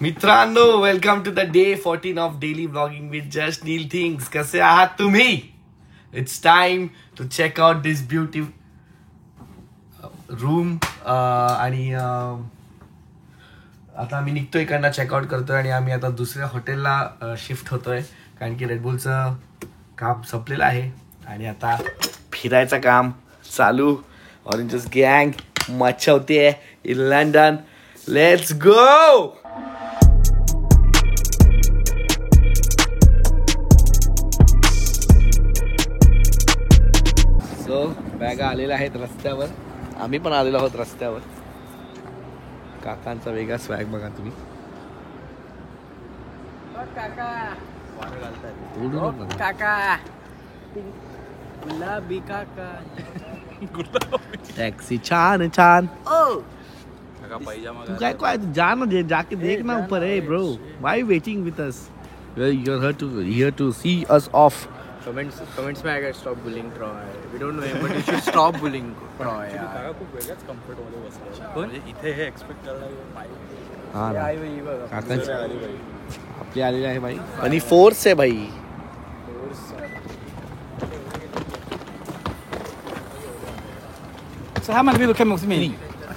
मित्रांनो, welcome to the day 14 of daily vlogging with just Neel things. कसे आहात तुम्ही? It's time to check out this beauty room. आणि आता आम्ही निघतोय, इकडनं चेकआउट करतोय आणि आम्ही आता दुसऱ्या हॉटेलला शिफ्ट होतोय, कारण की रेडबुलचं काम संपलेलं आहे आणि आता फिरायचं काम चालू. ऑरेंजस गँग मचवते इन लंडन. Let's go. बॅगा आलेल्या आहेत रस्त्यावर. आम्ही पण आलेलो आहोत रस्त्यावर. काकांचा वेगळा स्वॅग बघा तुम्ही. काका गुलाबी काका टॅक्सी छान छान. पैजामा तू काय जा ना, जाके देख ना ऊपर. है bro, why waiting with us? You are here to see us off. Comments में आएगा stop bullying Troy. We don't know him but you should stop bullying Troy. काका खूप वेगळाच कम्फर्ट मध्ये बसला. म्हणजे इथे हे एक्सपेक्ट करायला हां आई बाई बघा. काकांची आपली आलेली आहे भाई आणि फोर्स आहे भाई. So how many people came with me?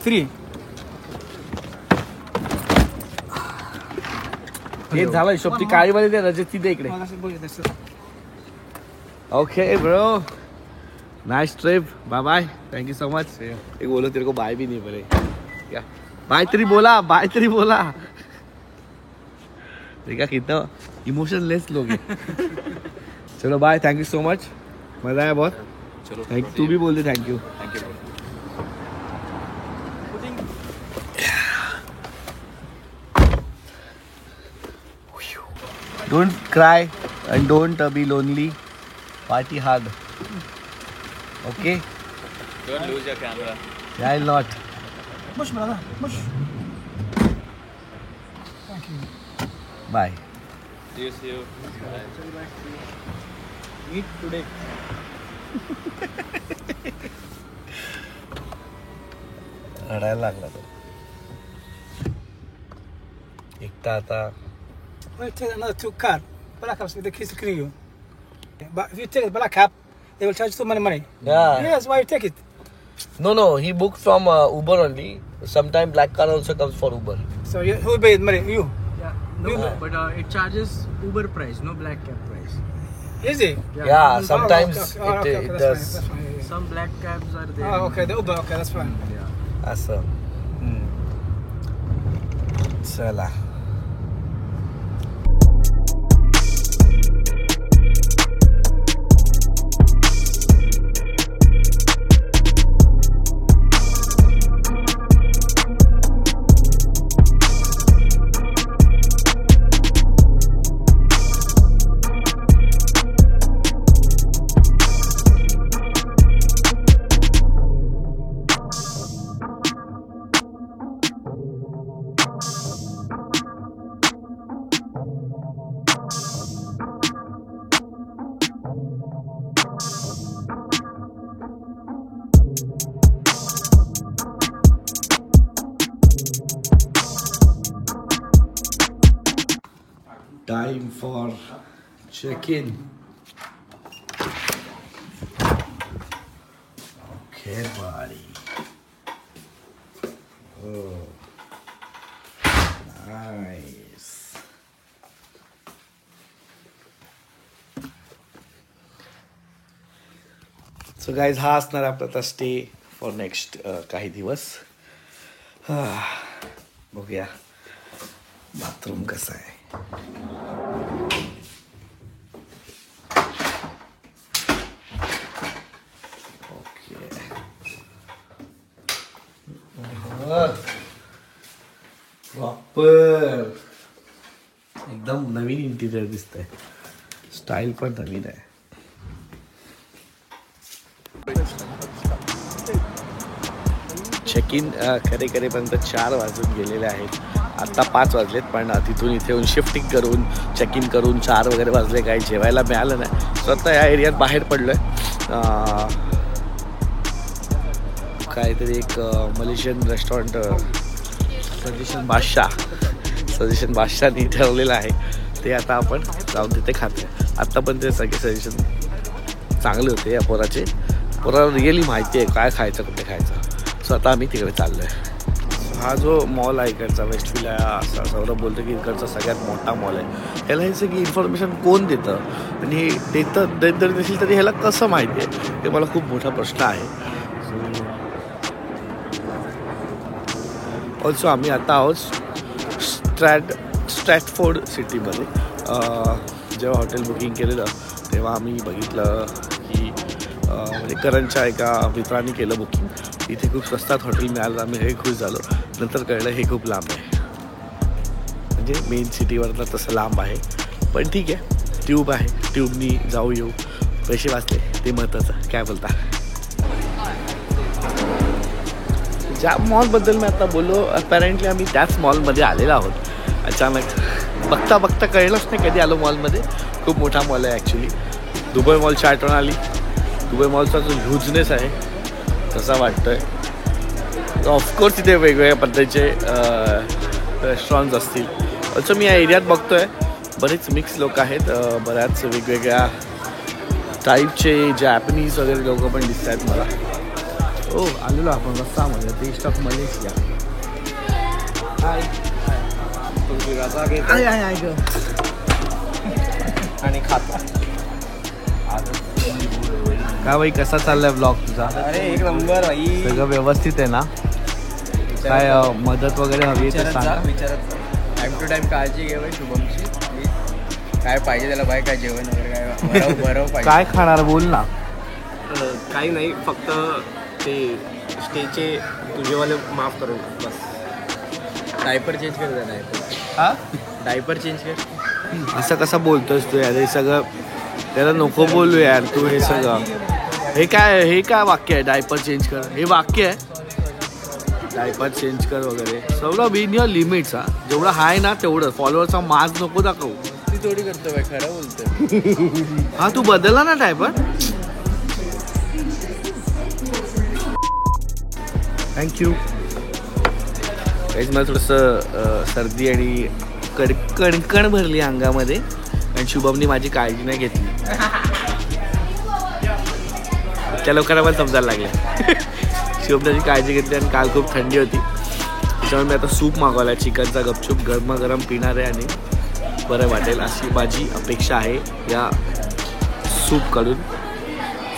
Three. हे झालं हिशोब. ती काळीवाली ते रजत ती दे इकडे. Okay bro, nice trip. Bye bye, thank you so much. एक बोलो तेरे को बाय भी नहीं बोले क्या? बाय तरी बोला, बाय तरी बोला. देखा कितना इमोशनलेस लोग हैं. चलो bye, thank you so much. मजा आया बहुत. चलो थैंक तू भी बोल दे thank you. Don't cry and don't be lonely. Party hard. Okay? Don't lose your camera. Yeah, I'll not. Mush brother, mush. Thank you. Bye. See you. Meet today. रडायला लागला तो एकटा आता. Well, take another two card. Black caps with the kids to clean you. But if you take a black cap, they will charge you so much money. Yeah. Yes, why you take it? No, he booked from Uber only. Sometimes black car also comes for Uber. So who will pay the money? You. Yeah. No, but it charges Uber price, no black cab price. Is it? Yeah, sometimes okay, it that's does. fine, that's fine. Yeah. Some black cabs are there. Oh, okay, the Uber, okay, that's fine. Yeah. असं. चला. Time for check-in. Okay, buddy. Oh, nice. So guys, हा असणार आपला stay for next काही दिवस. बघूया bathroom कसा आहे. प्रॉपर एकदम नवीन इंटिरियर दिसतंय. स्टाईल पण नवीन आहे. चेक इन करेपर्यंत 4 वाजून गेलेले आहेत. आत्ता 5 वाजलेत, पण तिथून इथे येऊन शिफ्टिंग करून चेक इन करून 4 वगैरे वाजले. काही जेवायला मिळालं नाही. स्वतः या एरियात बाहेर पडलो आहे. काहीतरी एक मलेशियन रेस्टॉरंट सजेशन बादशाह सजेशन बादशाहनी ठरवलेलं आहे ते आता आपण जाऊन तिथे खातोय. आत्ता पण ते सगळे सजेशन चांगले होते या पोराचे. पोराला रिअली माहिती आहे काय खायचं कुठे खायचं. सो आता आम्ही तिकडे चाललो आहे. हा जो मॉल आहे इकडचा वेस्टफील्ड आहे असा सौरभ बोलतो की इकडचा सगळ्यात मोठा मॉल आहे. ह्याला हे सगळी इन्फॉर्मेशन कोण देतं आणि देत जरी नसेल तरी ह्याला कसं माहिती आहे हे मला खूप मोठा प्रश्न आहे. ऑल्सो आम्ही आता आहोत स्ट्रॅटफोर्ड सिटीमध्ये. जेव्हा हॉटेल बुकिंग केलेलं तेव्हा आम्ही बघितलं की म्हणजे करणच्या एका मित्रांनी केलं बुकिंग. इथे खूप स्वस्तात हॉटेल मिळालं. आम्ही हे खुश झालो. नंतर कळलं हे खूप लांब आहे म्हणजे मेन सिटीवरनं तसं लांब आहे. पण ठीक आहे ट्यूब आहे ट्यूबनी जाऊ येऊ पैसे वाचले ते महत्त्वाचं. काय बोलता. ज्या मॉलबद्दल मी आता बोललो अपॅरेंटली आम्ही त्याच मॉलमध्ये आलेलो आहोत. अचानक बघता बघता कळलंच नाही कधी आलो मॉलमध्ये. खूप मोठा मॉल आहे ॲक्च्युली. दुबई मॉलची आठवण आली. दुबई मॉलचा जो ह्यूजनेस आहे तसा वाटतोय. ऑफकोर्स इथे वेगवेगळ्या पद्धतीचे रेस्टॉरंट्स असतील. ऑल्सो मी या एरियात बघतोय बरेच मिक्स लोक आहेत. बऱ्याच वेगवेगळ्या टाईपचे जॅपनीज वगैरे लोक पण दिसत आहेत मला. हो आलेलो आपण रस्तामध्ये टेस्ट ऑफ मलेशिया. हाय तुमची रजा घेत आणि खाता. का भाई कसा चाललाय ब्लॉग तुझा. अरे एक नंबर भाई. सगळं व्यवस्थित आहे ना. काय मदत वगैरे हवी आहे तर सांगा. विचारत टाइम टू टाइम काळजी घे भाई शुभमची. काय पाहिजे त्याला बाय काय जेवण वगैरे काय बरं पाहिजे. काय खाणार बोल ना. काही नाही फक्त ते स्टेचे तुझेवाले माफ करून बस. डायपर चेंज कर द्या. हा डायपर चेंज कर. असं कसं बोलतोस तू यार. हे सगळं त्याला नको बोलू यार तू. हे सगळं हे काय वाक्य आहे डायपर चेंज कर. हे वाक्य आहे डायपर चेंज कर वगैरे. सगळं इन युअर लिमिट्स. हा जेवढं हाय ना तेवढं. फॉलोअरचा माज नको दाखवू. ती थोडी करतो बाय खरं बोलतोय. हा तू बदलला ना डायपर. थँक्यू. काहीच मला थोडंसं सर्दी आणि कणकण भरली अंगामध्ये आणि शुभमनी माझी काळजी नाही घेतली. त्या लोकांना पण समजायला लागले. शुभमची काळजी घेतली आणि काल खूप थंडी होती त्याच्यामुळे मी आता सूप मागवला. चिकनचा गपचूप गरमागरम पिणार आहे आणि बरं वाटेल अशी माझी अपेक्षा आहे या सूपकडून.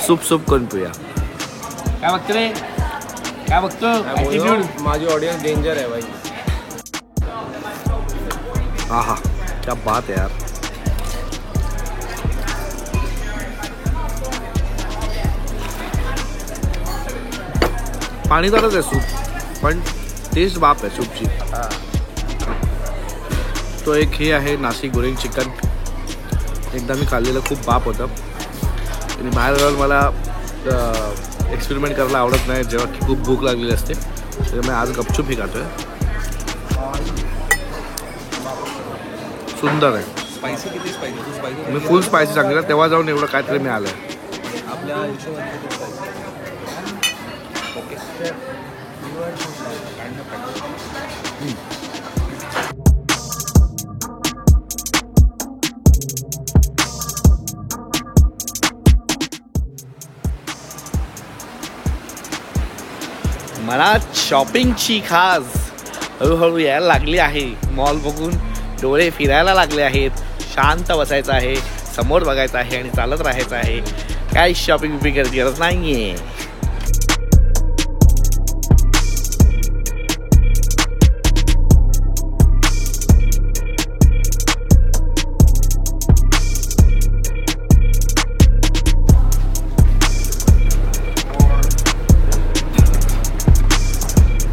सूप करून पिऊया. काय बघतो रे काय बघतो. माझी ऑडियन्स डेंजर आहे भाई. हा हा क्या बात है यार. पाणीदारच आहे सूप पण टेस्ट बाप आहे सूपची. तो एक हे आहे नाशिक गोरेंग चिकन. एकदा मी खाल्लेलं खूप बाप होतं आणि बाहेर जाऊन मला एक्सपेरिमेंट करायला आवडत नाही जेव्हा की खूप भूक लागलेली असते. त्यामुळे आज गपचूप ही खातोय. सुंदर आहे. स्पायसी किती स्पायसी. मी फुल स्पायसी सांगितलं तेव्हा जाऊन एवढं काहीतरी मिळालं आहे. आपल्या हिशोबाने मला शॉपिंगची खास हळूहळू यायला लागली आहे. मॉल बघून डोळे फिरायला लागले आहेत. शांत बसायचं आहे. समोर बघायचं आहे आणि चालत राहायचं आहे. काही शॉपिंग करायची गरज नाही आहे.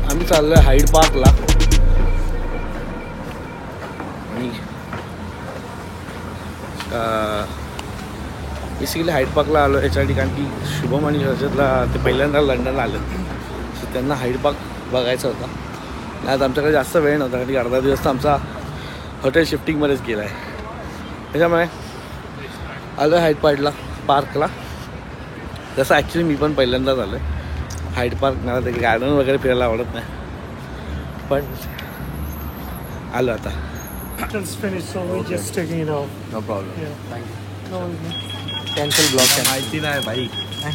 आम्ही चाललोय हाईड पार्कला. बेसिकली हाईड पार्कला आलो याच्यासाठी कारण की शुभम आणि रजतला ते पहिल्यांदा लंडनला आलं सो त्यांना हाईड पार्क बघायचा होता. आज आमच्याकडे जास्त वेळ नव्हता कारण की अर्धा दिवस तर आमचा हॉटेल शिफ्टिंगमध्येच गेला आहे. त्याच्यामुळे आलो हाईड पार्कला. जसं ॲक्च्युली मी पण पहिल्यांदाच आलो आहे हाईड पार्क. मला ते गार्डन वगैरे फिरायला आवडत नाही पण आलो आता. It's finished, so we're just taking it off. No problem Yeah. No, cancel block माहिती नाही भाई,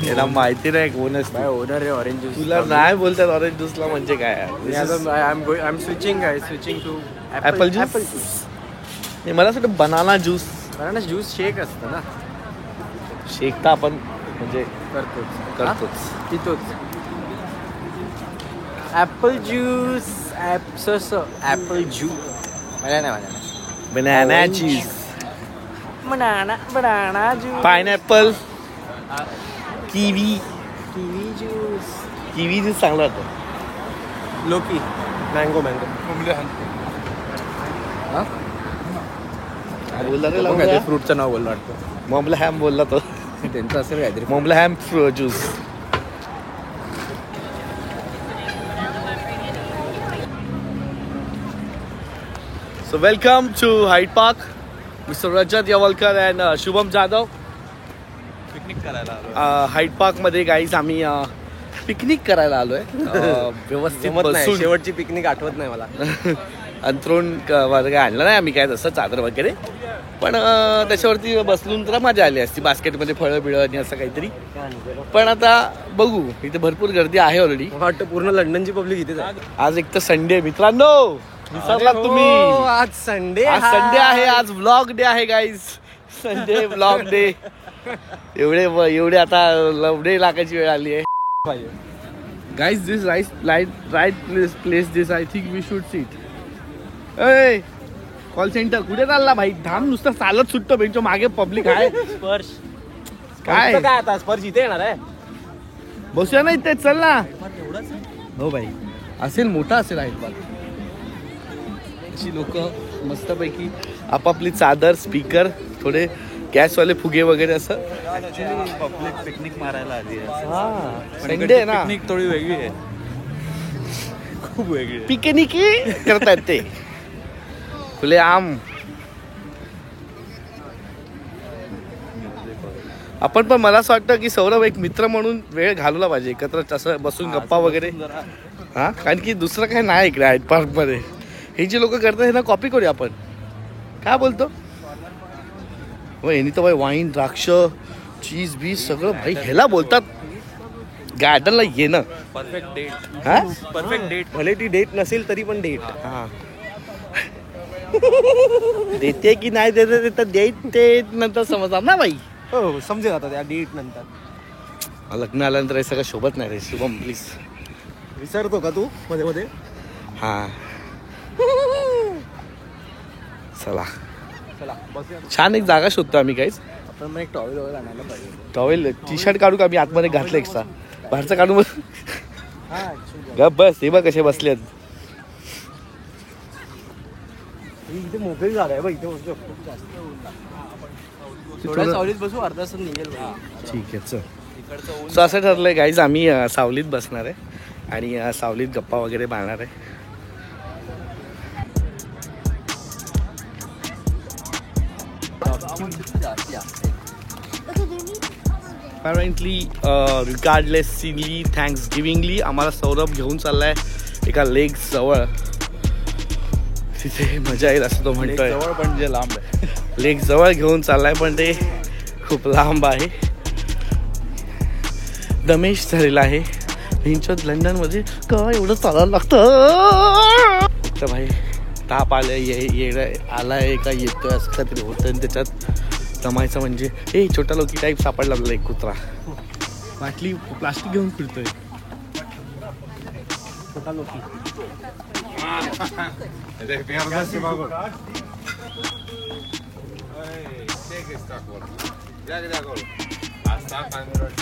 याला माहिती नाही कोणच बाय ओनर आहे ऑरेंज ज्यूस तुला नाही बोलतात ऑरेंज ज्यूसला म्हणजे काय I am switching to apple juice. मला असं banana juice. Banana juice shake असतं ना, शेक तर आपण म्हणजे करतोच पितोच. ऍपल ज्यूस ऍपल ज्यूस मला नाही banana cheese, banana juice, pineapple, kiwi. Kiwi juice, kiwi juice चांगला होतं. लोकी, मँगो बोलला रे काहीतरी फ्रूटचं नाव बोललं वाटतं. मॉम्बला हॅम बोलला तो. त्यांचं असेल काहीतरी. मॉम्बला ham juice. So welcome to Hyde Park, Mr. Rajat Yawalkar and Shubham Jadhav. Picnic करायला हाईड पार्क मध्ये गाईज आम्ही पिकनिक करायला आलोय. व्यवस्थित बसून. शेवटची पिकनिक आठवत नाही मला. अंथरूण वगैरे आणलं नाही आम्ही, काय तसं चादर वगैरे, पण त्याच्यावरती बसलून तर मजा आली असती, बास्केटमध्ये फळं बिळं आणि असं काहीतरी. पण आता बघू, इथे भरपूर गर्दी आहे ऑलरेडी. वाटतं पूर्ण लंडनची पब्लिक इथेच आहे. आज एक तर संडे मित्रांनो, विसरलात तुम्ही. आज संडे आहे, आज व्लॉग डे आहे गाईज. Sunday vlog day. एवढे आता लवडे लागायची वेळ आली आहे. Guys this right place this I think we should sit. ए कॉल सेंटर कुठे चालला भाई? धाम नुसतं चालत सुटतो बेंचो, मागे पब्लिक आहे. स्पर्श काय आता स्पर्श इथे येणार आहे. बसूया ना इथे, चल ना. हो भाई, असेल मोठा असेल आहे पार्क. अशी लोक मस्तपैकी आपापली चादर, स्पीकर, थोडे गॅसवाले फुगे वगैरे असं. पब्लिक पिकनिक मारायला आली आहे. संडे आहे ना, पिकनिक थोडी वेगळी आहे, खूप वेगळी. पिकनिक करतायत ते खुले आम. आपण पण मला असं वाटतं की सौरभ एक मित्र म्हणून वेळ घालवला पाहिजे एकत्र, असं बसून गप्पा वगैरे. हा, कारण की दुसरं काही नाही इकडे हाईड पार्क मध्ये. हे जे लोक करतात हे ना कॉपी करूया आपण. काय बोलतो यांनी तर भाई वाईन, द्राक्ष, चीज बीज सगळं भाई ह्याला बोलतात गार्डनला येणं. Perfect date. हा, परफेक्ट डेट. भले ती डेट नसेल तरी पण डेट. हा. देते की नाही देते तर देते नंतर समजणार ना भाई. हो, समजेल आता त्या डेट नंतर. लग्न आल्यानंतर हे सगळं शोभत नाही रे शुभम, प्लीज. विसरतो का तू मध्ये मध्ये? हा, चला चला बसूया. छान एक जागा शोधतो आम्ही काहीच. आपण मग एक टॉवेल वगैरे आणायला पाहिजे. टॉवेल, टी शर्ट काढू का? मी आतमध्ये घातलं एक्स्ट्रा, बाहेरचं काढू मग. हा, गप बस, हे बघ कसे बसलेत. इथे मोकळी जागा आहे बघ, इथे बसू शकतो. थोड्या सावलीत बसू, अर्धा तास निघेल. ठीक आहे, चल. सो असं ठरलंय गाईज, आम्ही सावलीत बसणार आहे आणि सावलीत गप्पा वगैरे मारणार आहे. अपॅरेंटली रिगार्डलेसली, थँक्स गिविंगली आम्हाला सौरभ घेऊन चाललाय एका लेक जवळ. तिथे मजा येईल असं तो म्हणतोय. जवळ पण जे लांब आहे. लेक जवळ घेऊन चाललाय पण ते खूप लांब आहे. दमेश झालेला आहे. हिंचत लंडनमध्ये काय एवढं चालायला लागतं तर भाई. ताप आलाय, आलाय का येतोय असं काहीतरी होतं आणि त्याच्यात जमायचं म्हणजे छोटा लोकी टाईप सापडला आपल्याला एक कुत्रा. बाटली प्लास्टिक घेऊन फिरतोय. छोटा लोकी.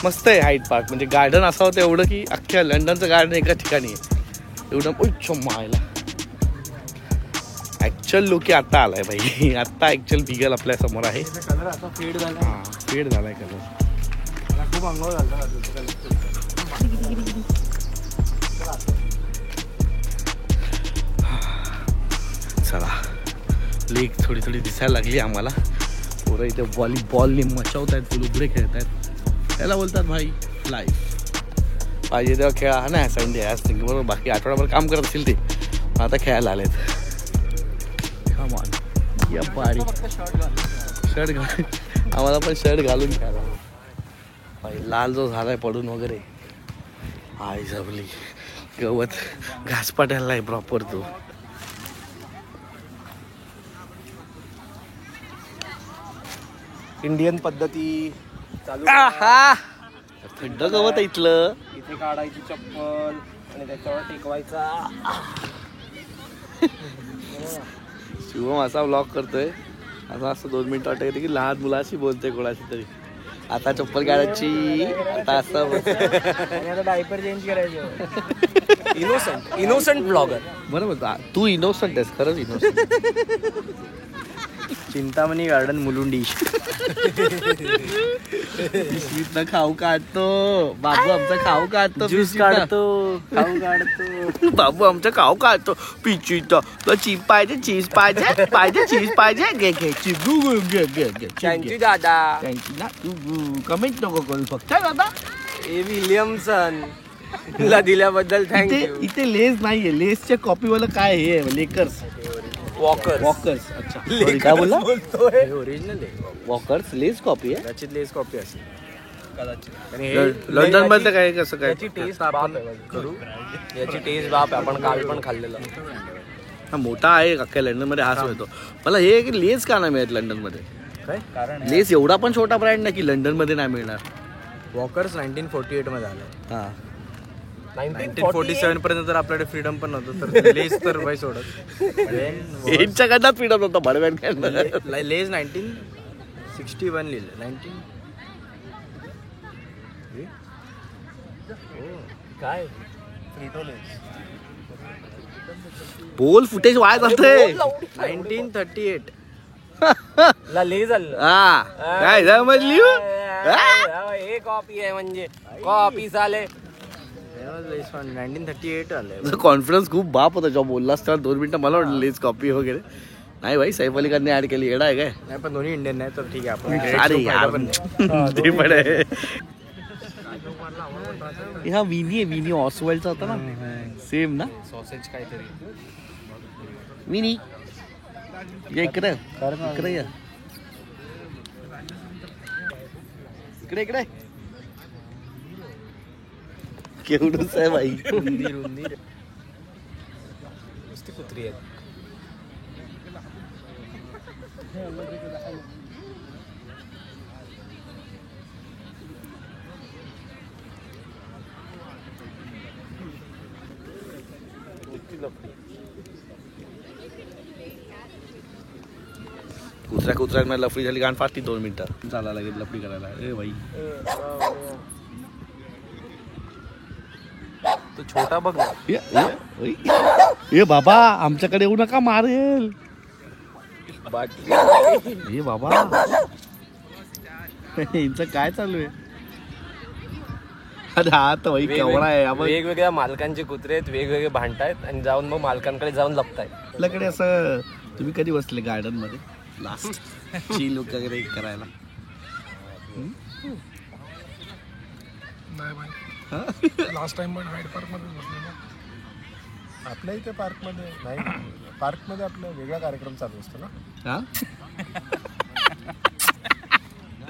मस्त आहे हाईड पार्क. म्हणजे गार्डन असं होतं एवढं की अख्ख्या लंडनचं गार्डन एका ठिकाणी आहे. एवढं मायला ऍक्च्युअल लोकी आता आलाय भाई. आता ऍक्च्युअल बिगल आपल्या समोर आहे. कलर आता फेड झाला. हा, फेड झालाय कलर. मला खूप अंगावर झाला. चला, लेक थोडी थोडी दिसायला लागली आम्हाला. पोरं इथे व्हॉलीबॉलने मचावत आहेत, बुलबुडे खेळत आहेत. त्याला बोलतात भाई लाईफ. पाहिजे तेव्हा खेळा. हा नाही, संडे आज बरोबर. बाकी आठवडाभर काम करत असतील ते, आता खेळायला आलेत. Come on. या पाणी शर्ट घाल, आम्हाला पण शर्ट घालून घ्यायला. लाल जो झालाय पडून वगैरे, आई जमली. गवत घासपाट्याला आहे प्रॉपर तो. इंडियन पद्धती चालू. थंड गवत आहे इथलं. इथे काढायची चप्पल आणि त्याच्यावर टेकवायचा. शिवम असा व्लॉग करतोय, असं 2 मिनिटं वाटत की लहान मुलाशी बोलतोय कोणाशी तरी. आता चप्पल काढायची, आता असं डायपर चेंज करायचं. Innocent blogger. बरोबर, तू इनोसंट आहेस, खरंच इनोसंट. चिंतामणी गार्डन मुलुंडी. पिशवीतनं खाऊ काढतो बाबू, आमचा खाऊ काढतो, ज्यूस काढतो, खाऊ काढतो. बाबू आमचा खाऊ काढतो पिशवीत. चीज पाहिजे, चीज पाहिजे, पाहिजे चीज पाहिजे, घे घे चीज, घे. थँक्यू दादा. थँक्यू ना, तू कमेंट नको करू फक्त दादा. ए विलियमसन ला दिल्याबद्दल थँक्यू. इथे लेस नाहीये, लेसच्या कॉपीवाला काय हे लेकर्स, वॉकर्स. अच्छा, काय बोलला? बोलतोय ओरिजिनल आहे. वॉकर्स लेस कॉपी आहे. कदाचित लेस कॉपी असेल. लंडन मध्ये काय कसं काय? याची टेस्ट आपण करू. याची टेस्ट बाप आपण काल पण खाल्लेलं. हा मोठा आहे अख्ख्या लंडन मध्ये, हाच मिळतो. मला हे की लेस का नाही मिळत लंडन मध्ये? काय कारण? लेस एवढा पण छोटा ब्रँड नाही की लंडन मध्ये नाही मिळणार. वॉकर्स 1948 मध्ये आलं. हा, 1947 पर्यंत तर आपल्याकडे फ्रीडम पण नव्हतं, तर लेस तर बाई सोडत. यांच्याकडनं फ्रीडम होता बडव्यांकडनं. लेस 1961 लिहिलं. काय बोल, फुटेज वाय जातंय. 1938 ला लेस आलं. हा, काय समजली? हे कॉपी आहे म्हणजे कॉपी झाले. 1938 आलंय. कॉन्फिडन्स खूप बाप होता जेव्हा बोललास तेव्हा 2 मिनिटं मला वाटलं लेस कॉपी वगैरे नाही. भाई सैफ अली खानने ऍड केली, येडा आहे काय? नाही पण दोन्ही इंडियन नाही, तर ठीक आहे आपण. अरे यार, ते पण आहे. हा विनी आहे, विनी ऑसवेल्डचा होता ना, सेम ना. सॉसेज काहीतरी. विनी ये इकडे, इकडे ये, इकडे इकडे. केवढंच आहे बाई. उंदीर नुसती कुत्री आहेत. कुत्र्या लफडी झाली, गाण फाटली 2 मिनिटं चालायला लागेल लफडी करायला. ए भाई तो छोटा बघ ना. ए बाबा आमच्याकडे येऊ नका, मारेल. ए बाबा यांचं काय चालू आहे? अरे हा तर भाई केवढा आहे. वेगवेगळ्या मालकांचे कुत्रे आहेत, वेगवेगळे भांडतायत आणि जाऊन मग मालकांकडे जाऊन लपतायत. आपल्याकडे असं तुम्ही कधी बसले गार्डन मध्ये लास्ट चिल वगैरे करायला? लास्ट टाइम पण हाईड पार्क मध्ये बसलो ना. आपल्या इथे पार्क मध्ये नाही, पार्क मध्ये आपला वेगळा कार्यक्रम चालू असतो ना. हा,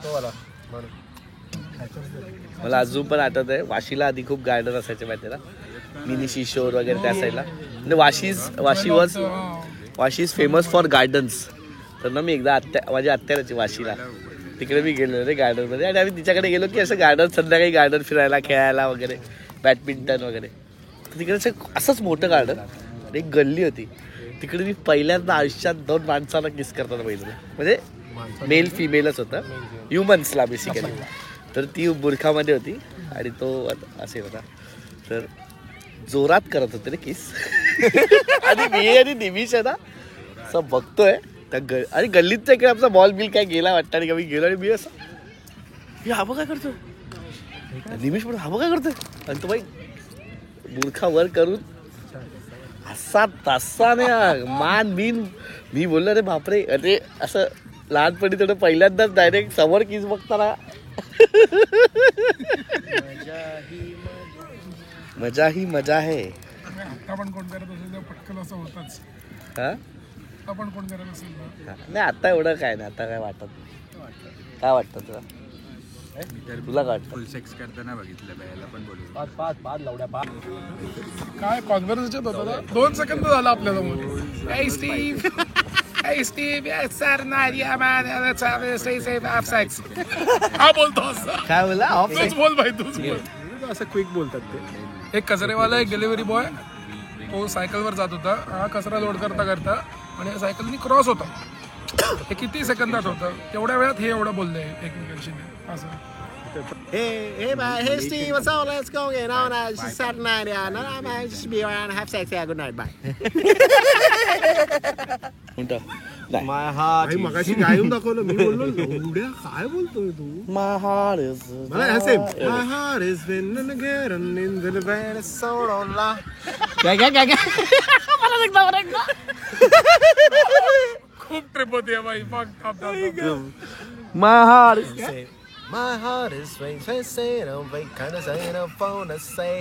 तो वाला म्हणून. मला अजून पण आठवत आहे, वाशीला आधी खूप गार्डन असायचे माहिती ना, मिनी शिशोर वगैरे त्या साईडला. म्हणजे Vashi is famous for gardens. तर ना मी एकदा माझ्या आत्याची वाशीला, तिकडे मी गेलो रे गार्डन मध्ये, आणि आम्ही तिच्याकडे गेलो की असं गार्डन, संध्याकाळी गार्डन फिरायला, खेळायला वगैरे, बॅडमिंटन वगैरे. तर तिकडे असंच मोठं गार्डन, एक गल्ली होती. तिकडे मी पहिल्यांदा आयुष्यात 2 माणसांना किस करताना बघितलं. म्हणजे मेल फिमेलच होतं, ह्युमन्सला बेसिकली. तर ती बुरखामध्ये होती आणि तो असे होता. तर जोरात करत होते रे किस. आणि मी आणि निमिष आहे ना असं बघतोय त्या आणि गल्लीतच्या इकडे आमचा बॉल बिल काय गेला वाटतं, आणि मी गेलो आणि मी असं हा बघ काय करतोय, निमिष पण हा बघ काय करतोय, आणि तो बाई बुरखा वर करून असा तसाने मान बिन. मी बोललो रे बापरे. अरे असं लहानपणी थोडं पहिल्यांदाच डायरेक्ट समोर किस बघताना मजा ही मजा है. आता पण कोण करत असेल तर पटकन असं होतच. हा आपण कोण करत असेल ना. नाही आता एवढं काय नाही, आता काय वाटत नाही. काय वाटतं तुला? तुला काय वाटतं? फुल सेक्स करताना बघितलं बायला पण बोलू. काय कॉन्व्हर्सेशन होतं ना, 2 सेकंद झालं आपल्या समोर. Hey Steve, yes sir, yeah man, let's stay safe, have sex. हा बोलतो असं. काय बोला? तूच बोल भाई, तूच बोल. असं क्विक बोलतात ते. एक कचरेवाला, एक डिलिव्हरी बॉय, तो सायकलवर जात होता. हा कचरा लोड करता करता आणि सायकलनी क्रॉस होता. हे किती सेकंदात होतं, तेवढ्या वेळात हे एवढं बोललंय एकमेकांशी असं. Hey, hey, Steve, what's up? Let's go get on. It's just Saturday night, yeah. No, man, just be around, have sex, yeah. Good night, bye. My heart भाई मगाशी गायून दाखवलं मी, बोललो उड्या काय बोलतोय तू. My heart is मला असे My heart is been getting in the bed सोडला. काय खूप ट्रिप होती भाई. मग My heart is My heart is saying kind of saying a phone to say.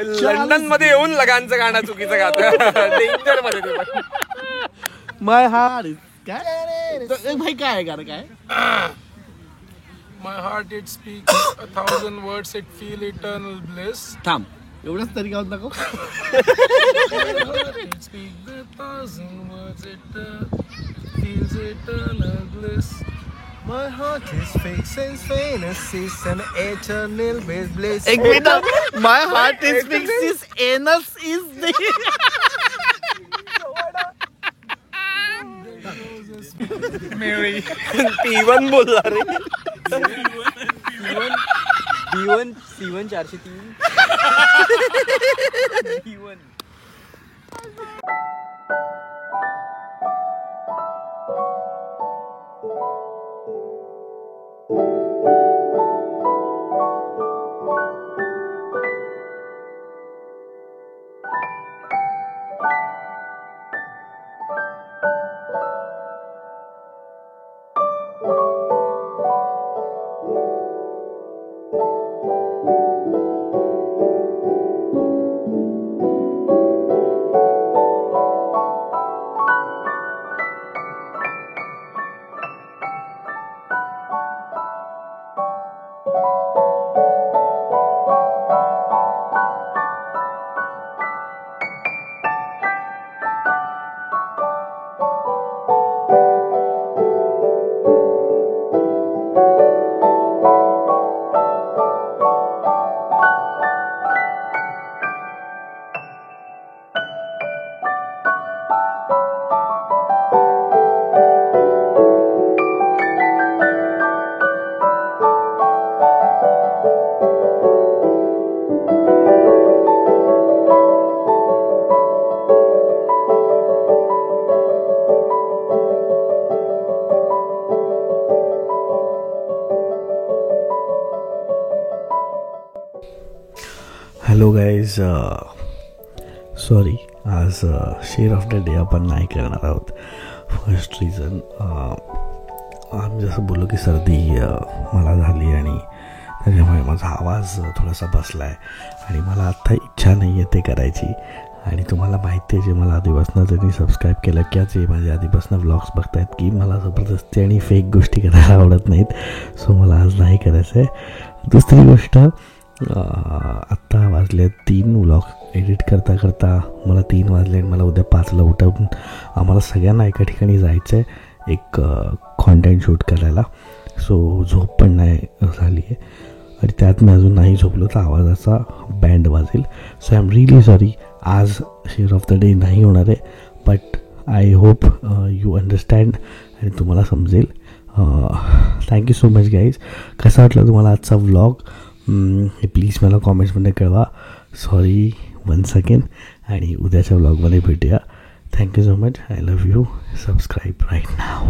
London मध्ये येऊन लगांचं गाणं चुकीचं गातं. डेंजर मध्ये ते पण. My heart is काय भाई काय आहे गाणं काय? My heart it speaks 1,000 words, it feel eternal bliss. थांब एवढंच तरी गाऊन दाखव. It speaks 1,000 words, it feels eternal bliss. My heart is facing fantasies and eternal bliss. एक minute. My heart is fixed, his anus is the. Mary. P1 बोलला रे. B1 C1 403 B1. Hello guys, sorry आज share of the day आपण नाही करणार आहोत. First reason, आम्ही जसं बोललो की सर्दी मला झाली आणि त्याच्यामुळे माझा आवाज थोडासा बसला आहे आणि मला आत्ता इच्छा नाही आहे ते करायची. आणि तुम्हाला माहिती आहे, जे मला आधीपासून त्यांनी सबस्क्राईब केलं किंवा जे माझ्या आधीपासून व्लॉग्स बघतायत की मला जबरदस्ती आणि फेक गोष्टी करायला आवडत नाहीत. सो मला आज नाही करायचं आहे. दुसरी गोष्ट, आत्ता वाजले 3 व्लॉग एडिट करता करता मला 3 वाजले आणि मला उद्या 5ला उठवून आम्हाला सगळ्यांना एका ठिकाणी जायचं आहे एक कॉन्टेंट शूट करायला. सो झोप पण नाही झाली आहे आणि त्यात मी अजून नाही झोपलो तर आवाजाचा बँड वाजेल. So I am really sorry, आज शेअर ऑफ द डे नाही होणार आहे. But I hope you understand आणि तुम्हाला समजेल. Thank you so much guys. कसा वाटला तुम्हाला आजचा व्लॉग हे प्लीज मला कॉमेंट्समध्ये कळवा. सॉरी वन्स अगेन आणि उद्याच्या व्लॉगमध्ये भेटूया. Thank you so much. I love you. Subscribe right now.